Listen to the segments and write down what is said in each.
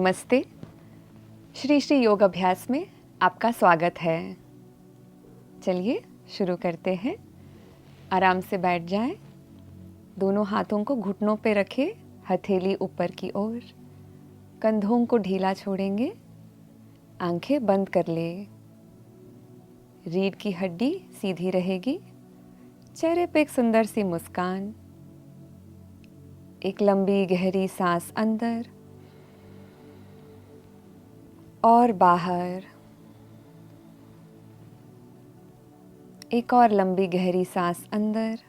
नमस्ते। श्री श्री योग अभ्यास में आपका स्वागत है। चलिए शुरू करते हैं। आराम से बैठ जाएं। दोनों हाथों को घुटनों पे रखें, हथेली ऊपर की ओर। कंधों को ढीला छोड़ेंगे, आंखें बंद कर ले। रीढ़ की हड्डी सीधी रहेगी, चेहरे पे एक सुंदर सी मुस्कान। एक लंबी गहरी सांस अंदर और बाहर। एक और लंबी गहरी सांस अंदर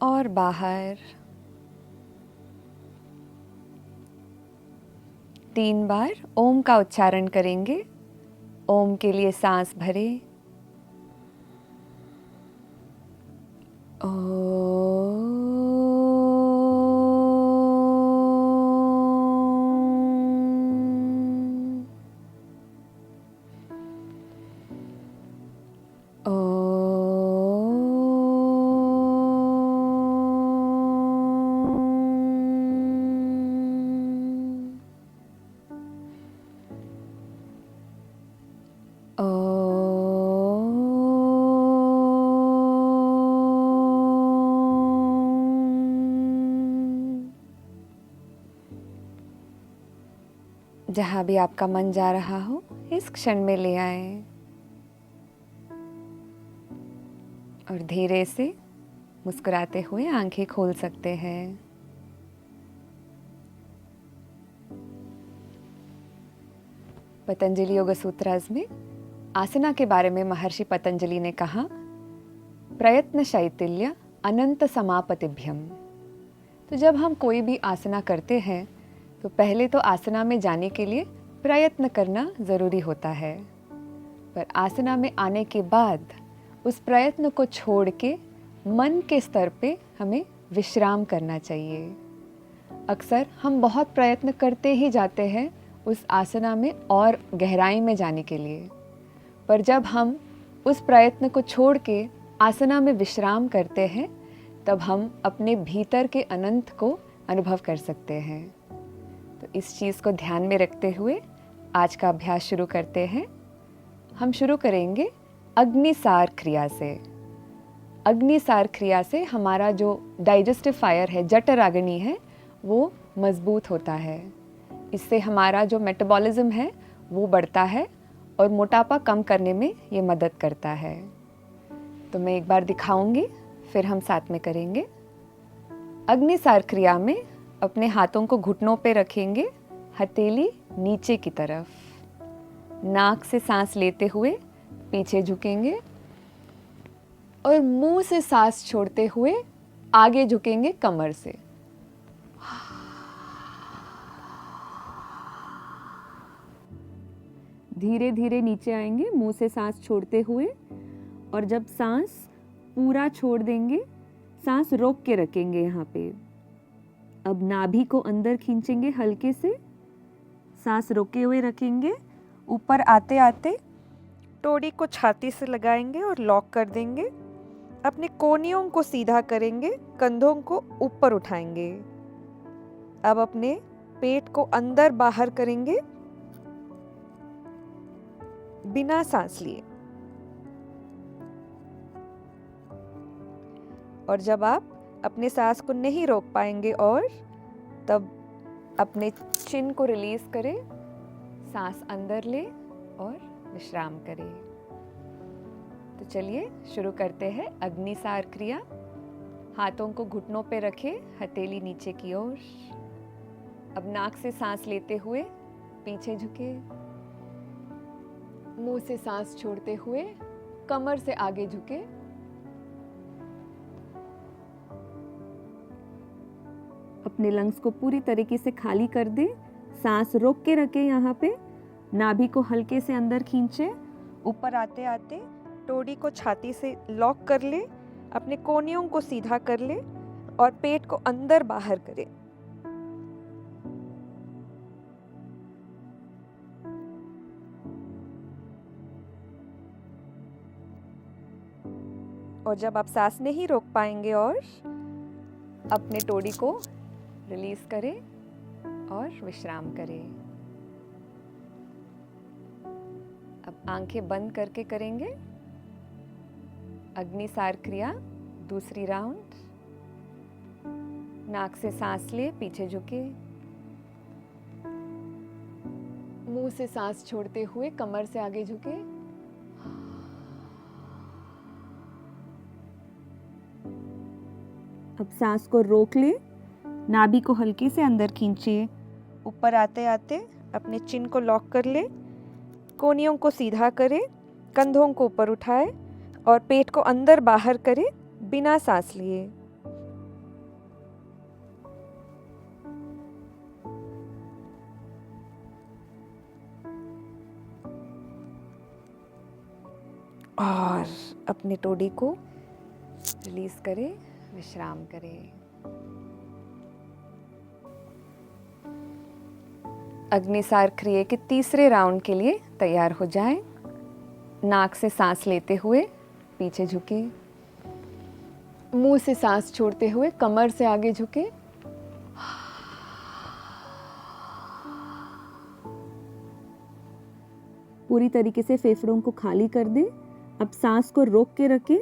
और बाहर। 3 बार ओम का उच्चारण करेंगे। ओम के लिए सांस भरे। जहाँ भी आपका मन जा रहा हो, इस क्षण में ले आए और धीरे से मुस्कुराते हुए आंखें खोल सकते हैं। पतंजलि योग सूत्रास में आसना के बारे में महर्षि पतंजलि ने कहा, प्रयत्न शैथिल्य अनंत समापतिभ्यम। तो जब हम कोई भी आसना करते हैं तो पहले तो आसना में जाने के लिए प्रयत्न करना ज़रूरी होता है, पर आसना में आने के बाद उस प्रयत्न को छोड़ के मन के स्तर पे हमें विश्राम करना चाहिए। अक्सर हम बहुत प्रयत्न करते ही जाते हैं उस आसना में और गहराई में जाने के लिए, पर जब हम उस प्रयत्न को छोड़ के आसना में विश्राम करते हैं तब हम अपने भीतर के अनंत को अनुभव कर सकते हैं। तो इस चीज़ को ध्यान में रखते हुए आज का अभ्यास शुरू करते हैं। हम शुरू करेंगे अग्निसार क्रिया से। अग्निसार क्रिया से हमारा जो डाइजेस्टिव फायर है, जठराग्नि है, वो मजबूत होता है। इससे हमारा जो मेटाबॉलिज्म है वो बढ़ता है और मोटापा कम करने में ये मदद करता है। तो मैं एक बार दिखाऊंगी, फिर हम साथ में करेंगे। अग्निसार क्रिया में अपने हाथों को घुटनों पे रखेंगे, हथेली नीचे की तरफ। नाक से सांस लेते हुए पीछे झुकेंगे और मुंह से सांस छोड़ते हुए आगे झुकेंगे कमर से। धीरे धीरे नीचे आएंगे मुंह से सांस छोड़ते हुए, और जब सांस पूरा छोड़ देंगे सांस रोक के रखेंगे यहाँ पे। अब नाभि को अंदर खींचेंगे हल्के से, सांस रोके हुए रखेंगे। ऊपर आते आते टोड़ी को छाती से लगाएंगे और लॉक कर देंगे। अपने कोहनियों को सीधा करेंगे, कंधों को ऊपर उठाएंगे। अब अपने पेट को अंदर बाहर करेंगे बिना सांस लिए। और जब आप अपने सांस को नहीं रोक पाएंगे और तब अपने चिन को रिलीज करें, सांस अंदर ले और विश्राम करें। तो चलिए शुरू करते हैं अग्निसार क्रिया। हाथों को घुटनों पे रखें, हथेली नीचे की ओर। अब नाक से सांस लेते हुए पीछे झुके, मुंह से सांस छोड़ते हुए कमर से आगे झुके। अपने लंग्स को पूरी तरीके से खाली कर दें। सांस रोक के रखें यहाँ पे। नाभि को हल्के से अंदर खींचे। ऊपर आते आते टोड़ी को छाती से लॉक कर ले। अपने कोहनियों को सीधा कर ले और पेट को अंदर बाहर करें। और जब आप सांस नहीं रोक पाएंगे और अपने टोड़ी को रिलीज करें और विश्राम करें। अब आंखें बंद करके करेंगे अग्निसार क्रिया दूसरी राउंड। नाक से सांस ले, पीछे झुके, मुंह से सांस छोड़ते हुए कमर से आगे झुके। अब सांस को रोक ले, नाभि को हल्के से अंदर खींचिए। ऊपर आते आते अपने चिन को लॉक कर ले, कोहनियों को सीधा करे, कंधों को ऊपर उठाए और पेट को अंदर बाहर करे बिना सांस लिए। और अपने टोडी को रिलीज करें, विश्राम करें। अग्निसार क्रिया के तीसरे राउंड के लिए तैयार हो जाएं। नाक से सांस लेते हुए पीछे झुके, मुंह से सांस छोड़ते हुए कमर से आगे झुके। पूरी तरीके से फेफड़ों को खाली कर दे। अब सांस को रोक के रखें,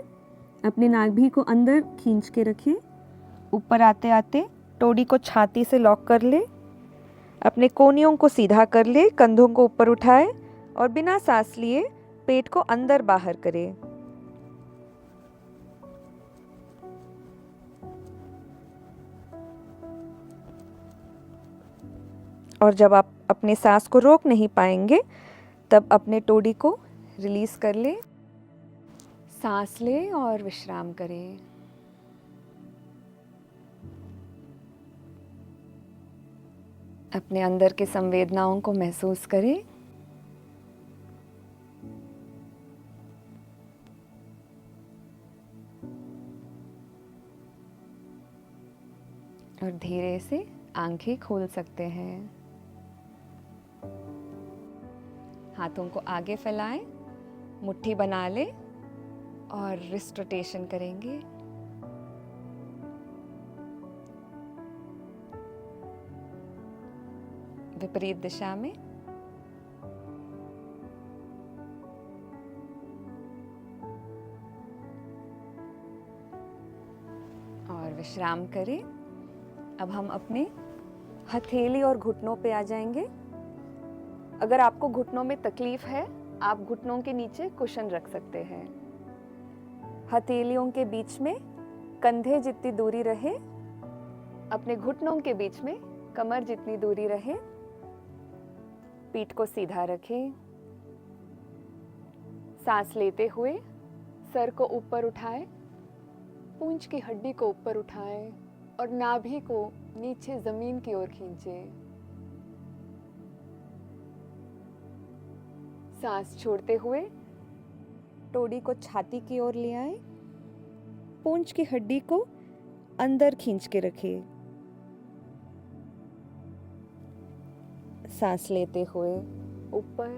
अपने नाभि को अंदर खींच के रखें। ऊपर आते आते टोडी को छाती से लॉक कर ले, अपने कोहनियों को सीधा कर ले, कंधों को ऊपर उठाए और बिना सांस लिए पेट को अंदर बाहर करे। और जब आप अपने सांस को रोक नहीं पाएंगे तब अपने टोडी को रिलीज कर ले, सांस ले और विश्राम करें। अपने अंदर के संवेदनाओं को महसूस करें। और धीरे से आंखें खोल सकते हैं। हाथों को आगे फैलाएं, मुट्ठी बना ले और रिस्ट रोटेशन करेंगे। विपरीत दिशा में। और विश्राम करें। अब हम अपने हथेली और घुटनों पे आ जाएंगे। अगर आपको घुटनों में तकलीफ है, आप घुटनों के नीचे कुशन रख सकते हैं। हथेलियों के बीच में कंधे जितनी दूरी रहे, अपने घुटनों के बीच में कमर जितनी दूरी रहे। पीठ को सीधा रखें। सांस लेते हुए सर को ऊपर उठाएं, पूंछ की हड्डी को ऊपर उठाएं और नाभि को नीचे जमीन की ओर खींचें। सांस छोड़ते हुए टोडी को छाती की ओर ले आए, पूंछ की हड्डी को अंदर खींच के रखें। सांस लेते हुए ऊपर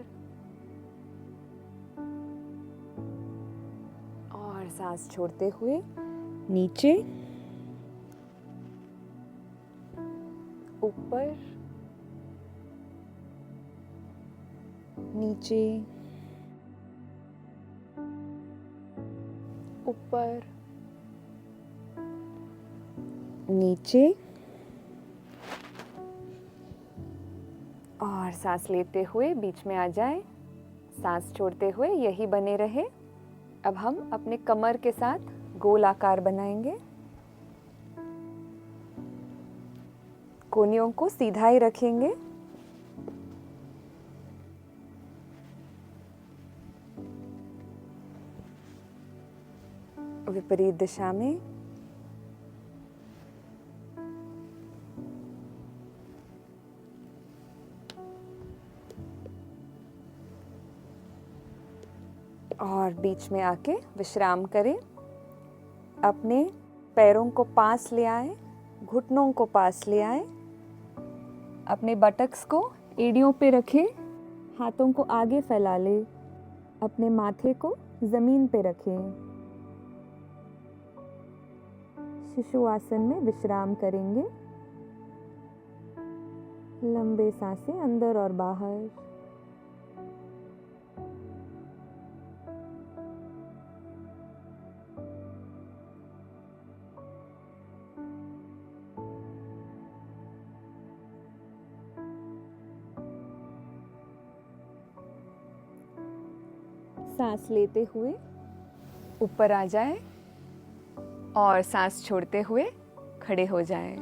और सांस छोड़ते हुए नीचे, ऊपर, नीचे, ऊपर, नीचे। और सांस लेते हुए बीच में आ जाए, सांस छोड़ते हुए यही बने रहे। अब हम अपने कमर के साथ गोल आकार बनाएंगे। कोहनियों को सीधा ही रखेंगे। विपरीत दिशा में। और बीच में आके विश्राम करें। अपने पैरों को पास ले आए, घुटनों को पास ले आए। अपने बटक्स को एड़ियों पे रखें, हाथों को आगे फैला ले, अपने माथे को जमीन पे रखें। शिशु आसन में विश्राम करेंगे। लंबे सांसें अंदर और बाहर। सांस लेते हुए ऊपर आ जाए और सांस छोड़ते हुए खड़े हो जाएं।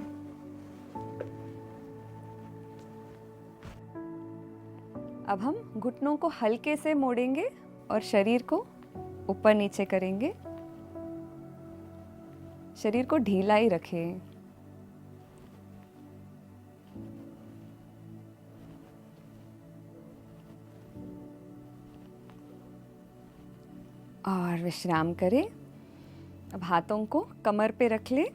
अब हम घुटनों को हल्के से मोड़ेंगे और शरीर को ऊपर नीचे करेंगे। शरीर को ढीला ही रखें। और विश्राम करें। अब हाथों को कमर पे रख लें,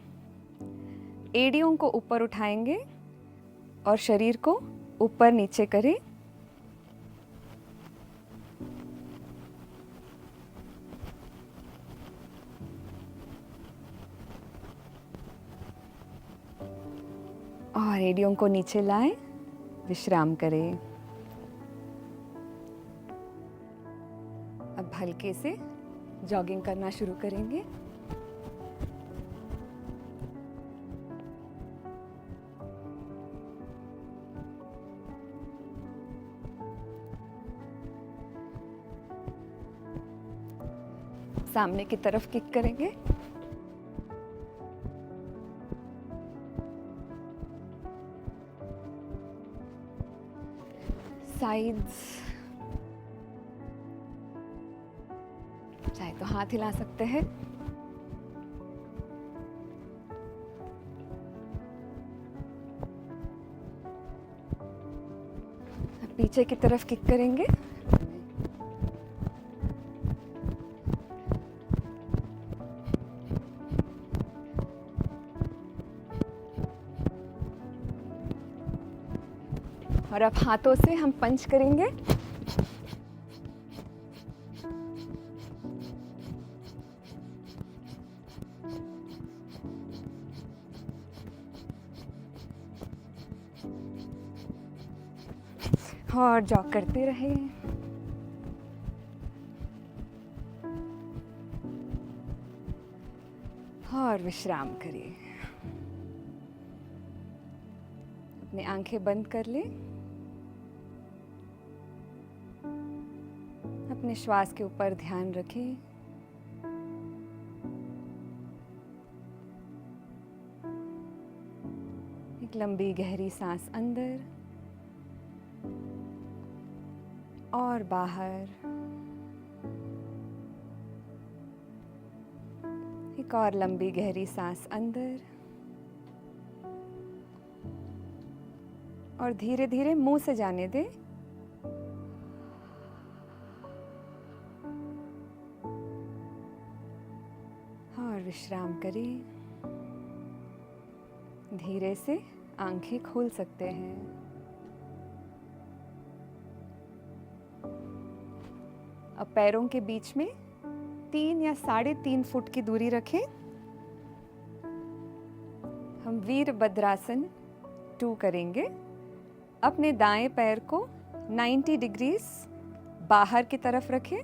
एड़ियों को ऊपर उठाएंगे और शरीर को ऊपर नीचे करें। और एड़ियों को नीचे लाएं, विश्राम करें। अब हल्के से जॉगिंग करना शुरू करेंगे। सामने की तरफ किक करेंगे। साइड्स, चाहे तो हाथ हिला सकते हैं। अब पीछे की तरफ किक करेंगे। और अब हाथों से हम पंच करेंगे। और जॉग करते रहे। और विश्राम करें। अपनी आंखें बंद कर लें। अपने श्वास के ऊपर ध्यान रखें। एक लंबी गहरी सांस अंदर और बाहर। एक और लंबी गहरी सांस अंदर और धीरे धीरे मुंह से जाने दें। और विश्राम करें। धीरे से आंखें खोल सकते हैं। अब पैरों के बीच में 3 या 3.5 फुट की दूरी रखें। हम वीरभद्रासन 2 करेंगे। अपने दाएं पैर को 90 डिग्रीज बाहर की तरफ रखें।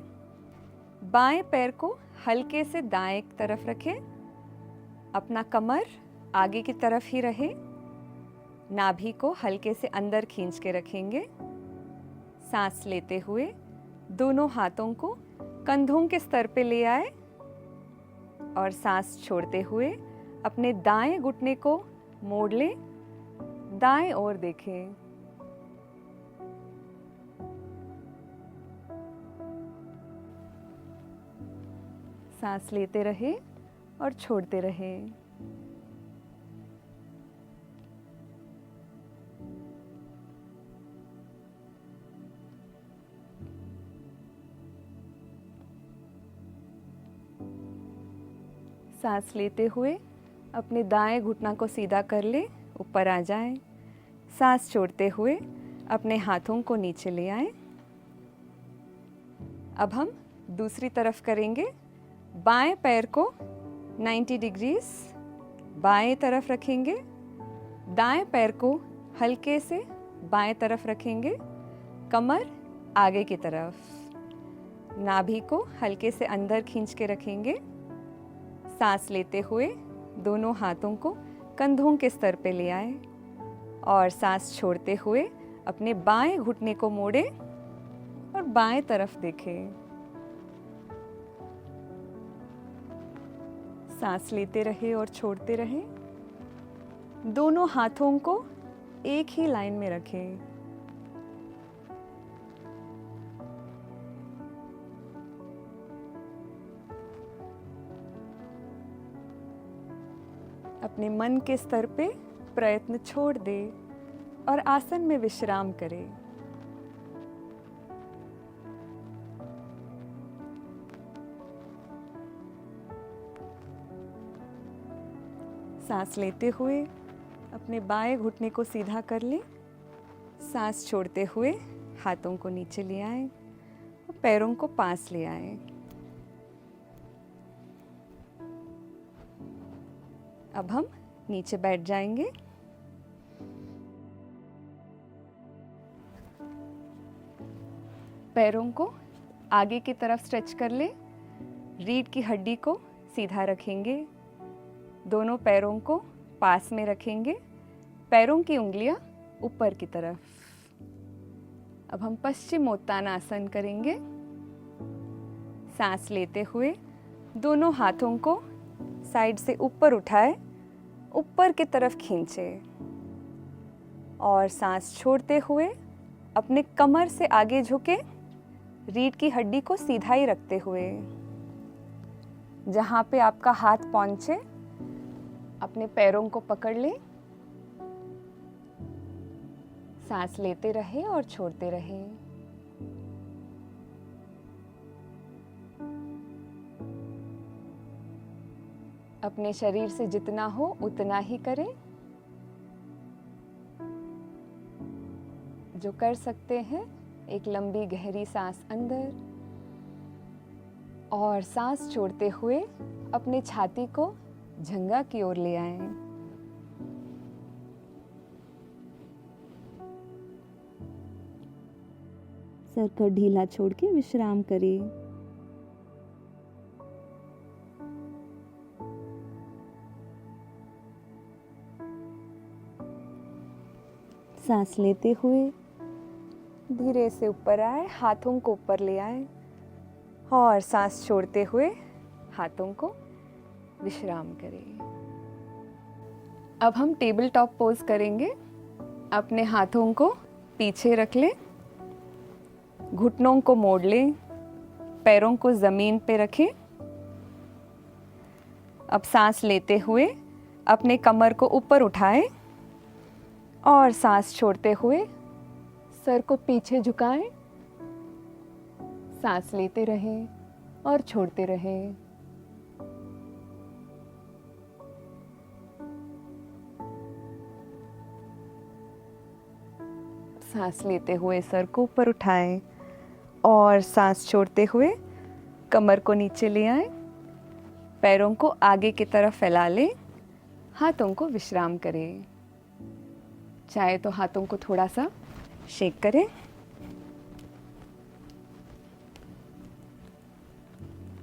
बाएं पैर को हल्के से दाएं तरफ रखें। अपना कमर आगे की तरफ ही रहे। नाभि को हल्के से अंदर खींच के रखेंगे। सांस लेते हुए दोनों हाथों को कंधों के स्तर पे ले आए और सांस छोड़ते हुए अपने दाएं घुटने को मोड़ लें। दाएं ओर देखें। सांस लेते रहे और छोड़ते रहे। सांस लेते हुए अपने दाएं घुटना को सीधा कर ले, ऊपर आ जाएं। सांस छोड़ते हुए अपने हाथों को नीचे ले आएं। अब हम दूसरी तरफ करेंगे। बाएं पैर को 90 डिग्रीज बाएं तरफ रखेंगे। दाएं पैर को हल्के से बाएं तरफ रखेंगे, कमर आगे की तरफ, नाभि को हल्के से अंदर खींच के रखेंगे। सांस लेते हुए दोनों हाथों को कंधों के स्तर पे ले आए और सांस छोड़ते हुए अपने बाएं घुटने को मोड़े और बाएं तरफ देखें। सांस लेते रहे और छोड़ते रहे। दोनों हाथों को एक ही लाइन में रखें। अपने मन के स्तर पे प्रयत्न छोड़ दे और आसन में विश्राम करें। सांस लेते हुए अपने बाएं घुटने को सीधा कर लें। सांस छोड़ते हुए हाथों को नीचे ले आएं और पैरों को पास ले आएं। अब हम नीचे बैठ जाएंगे। पैरों को आगे की तरफ स्ट्रेच कर लें। रीढ़ की हड्डी को सीधा रखेंगे। दोनों पैरों को पास में रखेंगे। पैरों की उंगलियां ऊपर की तरफ। अब हम पश्चिमोत्तानासन करेंगे। सांस लेते हुए दोनों हाथों को साइड से ऊपर उठाए, ऊपर की तरफ खींचे और सांस छोड़ते हुए अपने कमर से आगे झुके, रीढ़ की हड्डी को सीधा ही रखते हुए। जहां पे आपका हाथ पहुंचे अपने पैरों को पकड़ ले। सांस लेते रहे और छोड़ते रहे। अपने शरीर से जितना हो उतना ही करें। जो कर सकते हैं, एक लंबी गहरी सांस अंदर और सांस छोड़ते हुए अपने छाती को जंघा की ओर ले आएं। सर को ढीला छोड़ के विश्राम करें। सांस लेते हुए धीरे से ऊपर आए, हाथों को ऊपर ले आए और सांस छोड़ते हुए हाथों को विश्राम करें। अब हम टेबल टॉप पोज करेंगे। अपने हाथों को पीछे रख लें, घुटनों को मोड़ लें, पैरों को जमीन पे रखें। अब सांस लेते हुए अपने कमर को ऊपर उठाएं और सांस छोड़ते हुए सर को पीछे झुकाएं। सांस लेते रहें और छोड़ते रहें। सांस लेते हुए सर को ऊपर उठाएं और सांस छोड़ते हुए कमर को नीचे ले आएं। पैरों को आगे की तरफ फैला लें। हाथों को विश्राम करें। चाहे तो हाथों को थोड़ा सा शेक करें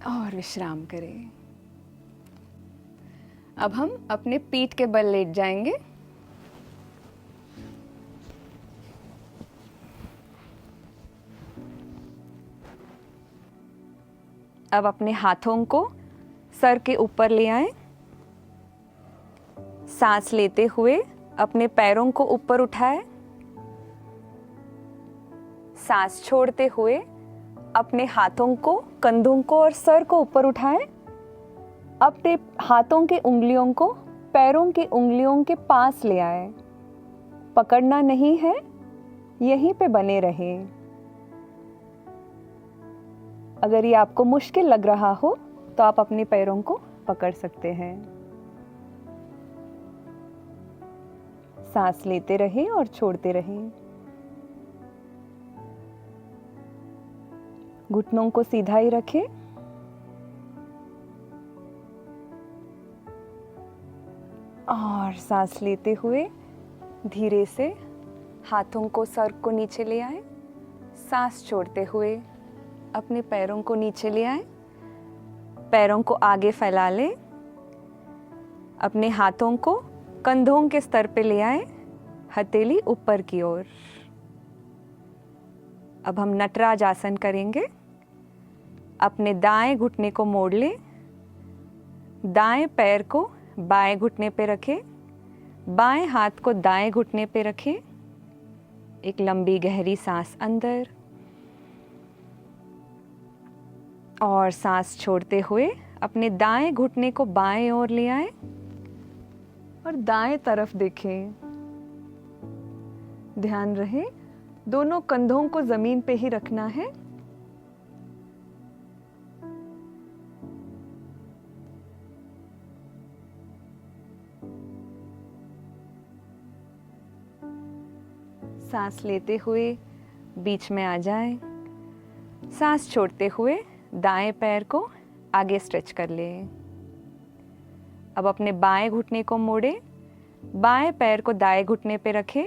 और विश्राम करें। अब हम अपने पीठ के बल लेट जाएंगे। अब अपने हाथों को सर के ऊपर ले आएं। सांस लेते हुए अपने पैरों को ऊपर उठाएं। सांस छोड़ते हुए अपने हाथों को, कंधों को और सर को ऊपर उठाएं। अपने हाथों की उंगलियों को पैरों की उंगलियों के पास ले आएं। पकड़ना नहीं है, यहीं पे बने रहें। अगर ये आपको मुश्किल लग रहा हो तो आप अपने पैरों को पकड़ सकते हैं। सांस लेते रहें और छोड़ते रहें। घुटनों को सीधा ही रखें। और सांस लेते हुए धीरे से हाथों को सर को नीचे ले आए, सांस छोड़ते हुए अपने पैरों को नीचे ले आए, पैरों को आगे फैला ले, अपने हाथों को कंधों के स्तर पे ले आए, हथेली ऊपर की ओर। अब हम नटराज आसन करेंगे। अपने दाएं घुटने को मोड़ ले, दाएं पैर को बाएं घुटने पे रखें, बाएं हाथ को दाएं घुटने पे रखें। एक लंबी गहरी सांस अंदर और सांस छोड़ते हुए अपने दाएं घुटने को बाएं ओर ले आए और दाएं तरफ देखें। ध्यान रहे दोनों कंधों को जमीन पे ही रखना है। सांस लेते हुए बीच में आ जाए, सांस छोड़ते हुए दाएं पैर को आगे स्ट्रेच कर ले। अब अपने बाएं घुटने को मोड़े, बाएं पैर को दाएं घुटने पे रखें,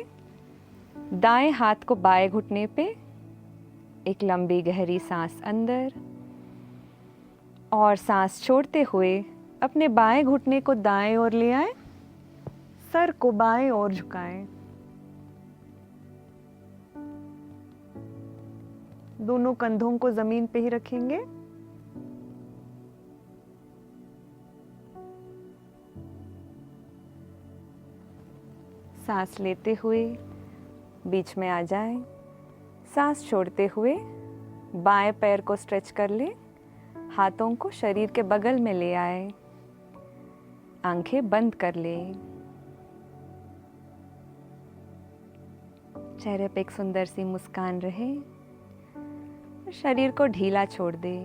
दाएं हाथ को बाएं घुटने पे। एक लंबी गहरी सांस अंदर और सांस छोड़ते हुए अपने बाएं घुटने को दाएं ओर ले आए, सर को बाएं ओर झुकाएं। दोनों कंधों को जमीन पे ही रखेंगे। सांस लेते हुए बीच में आ जाए, सांस छोड़ते हुए बाएं पैर को स्ट्रेच कर ले, हाथों को शरीर के बगल में ले आए, आंखें बंद कर ले। चेहरे पे एक सुंदर सी मुस्कान रहे, शरीर को ढीला छोड़ दे।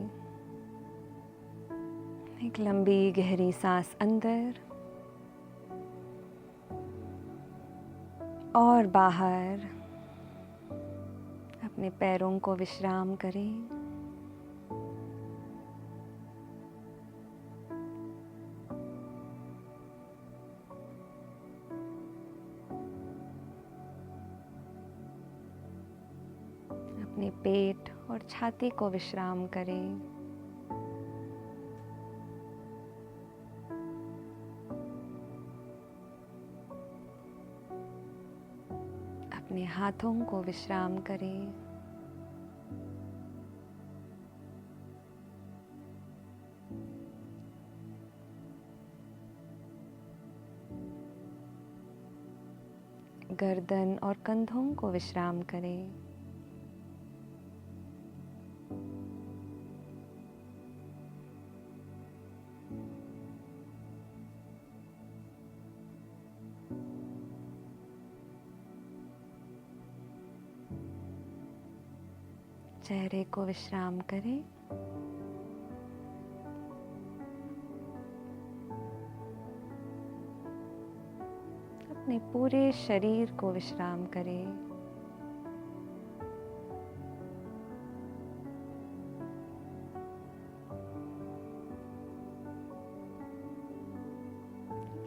एक लंबी गहरी सांस अंदर और बाहर। अपने पैरों को विश्राम करें। अपने पेट और छाती को विश्राम करें। अपने हाथों को विश्राम करें। गर्दन और कंधों को विश्राम करें। चेहरे को विश्राम करें। अपने पूरे शरीर को विश्राम करें।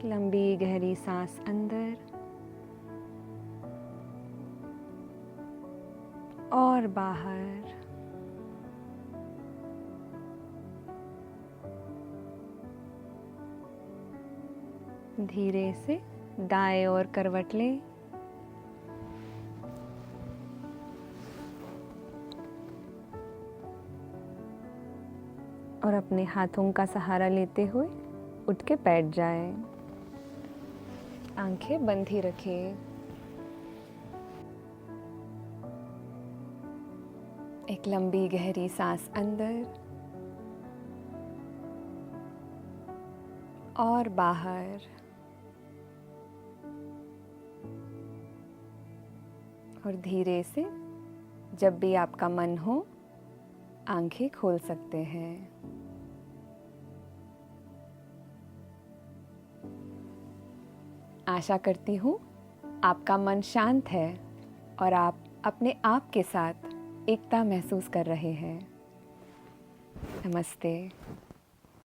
लंबी गहरी सांस अंदर और बाहर। धीरे से दाएं ओर करवट लें। और अपने हाथों का सहारा लेते हुए उठ के बैठ जाएं। आंखें बंद ही रखें। एक लंबी गहरी सांस अंदर और बाहर। और धीरे से जब भी आपका मन हो आंखें खोल सकते हैं। आशा करती हूँ आपका मन शांत है और आप अपने आप के साथ एकता महसूस कर रहे हैं। नमस्ते।